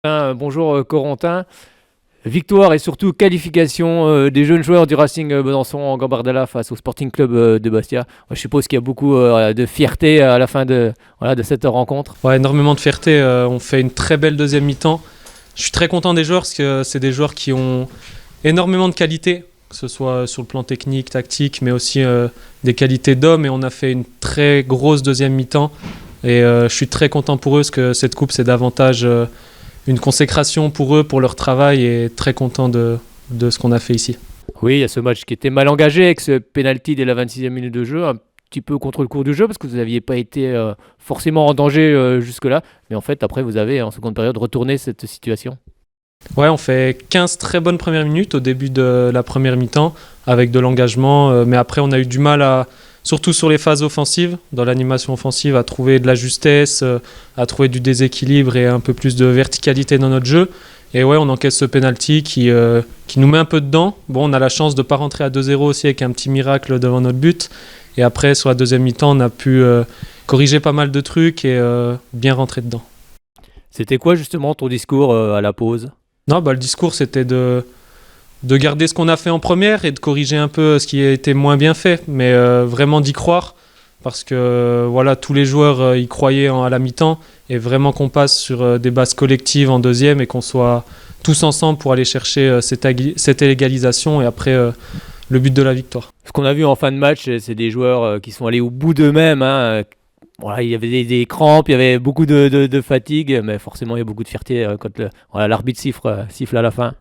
Bonjour Corentin. Victoire et surtout qualification des jeunes joueurs du Racing Besançon en Gambardella face au Sporting Club de Bastia. Je suppose qu'il y a beaucoup de fierté à la fin de cette rencontre. Ouais, énormément de fierté. On fait une très belle deuxième mi-temps. Je suis très content des joueurs parce que c'est des joueurs qui ont énormément de qualités, que ce soit sur le plan technique, tactique, mais aussi des qualités d'hommes. Et on a fait une très grosse deuxième mi-temps. Et je suis très content pour eux parce que cette coupe, c'est davantage une consécration pour eux, pour leur travail, et très content de ce qu'on a fait ici. Oui, il y a ce match qui était mal engagé avec ce penalty dès la 26e minute de jeu, un petit peu contre le cours du jeu parce que vous n'aviez pas été forcément en danger jusque-là. Mais en fait, après, vous avez en seconde période retourné cette situation. Ouais, on fait 15 très bonnes premières minutes au début de la première mi-temps avec de l'engagement, mais après on a eu du mal surtout sur les phases offensives, dans l'animation offensive, à trouver de la justesse, à trouver du déséquilibre et un peu plus de verticalité dans notre jeu. Et ouais, on encaisse ce penalty qui nous met un peu dedans. Bon, on a la chance de ne pas rentrer à 2-0 aussi avec un petit miracle devant notre but. Et après, sur la deuxième mi-temps, on a pu corriger pas mal de trucs et bien rentrer dedans. C'était quoi justement ton discours à la pause ? Non, le discours, c'était de garder ce qu'on a fait en première et de corriger un peu ce qui a été moins bien fait, mais vraiment d'y croire, parce que voilà, tous les joueurs y croyaient à la mi-temps, et vraiment qu'on passe sur des bases collectives en deuxième et qu'on soit tous ensemble pour aller chercher cette égalisation et après le but de la victoire. Ce qu'on a vu en fin de match, c'est des joueurs qui sont allés au bout d'eux-mêmes. Voilà, il y avait des crampes, il y avait beaucoup de fatigue, mais forcément il y a beaucoup de fierté quand l'arbitre siffle à la fin.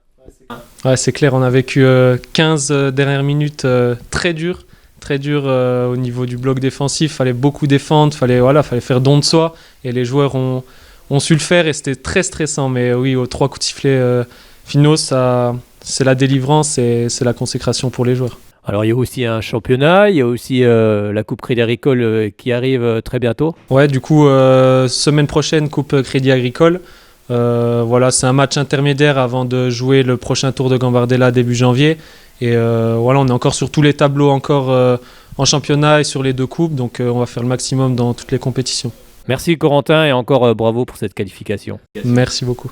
Ouais, c'est clair, on a vécu 15 dernières minutes très dures au niveau du bloc défensif. Il fallait beaucoup défendre, fallait faire don de soi, et les joueurs ont su le faire et c'était très stressant. Mais oui, aux 3 coups de sifflet finaux, c'est la délivrance et c'est la consécration pour les joueurs. Alors il y a aussi un championnat, il y a aussi la Coupe Crédit Agricole qui arrive très bientôt. Ouais, du coup, semaine prochaine, Coupe Crédit Agricole. Voilà, c'est un match intermédiaire avant de jouer le prochain tour de Gambardella début janvier. Et voilà, on est encore sur tous les tableaux encore en championnat et sur les 2 coupes, donc on va faire le maximum dans toutes les compétitions. Merci Corentin et encore bravo pour cette qualification. Merci beaucoup.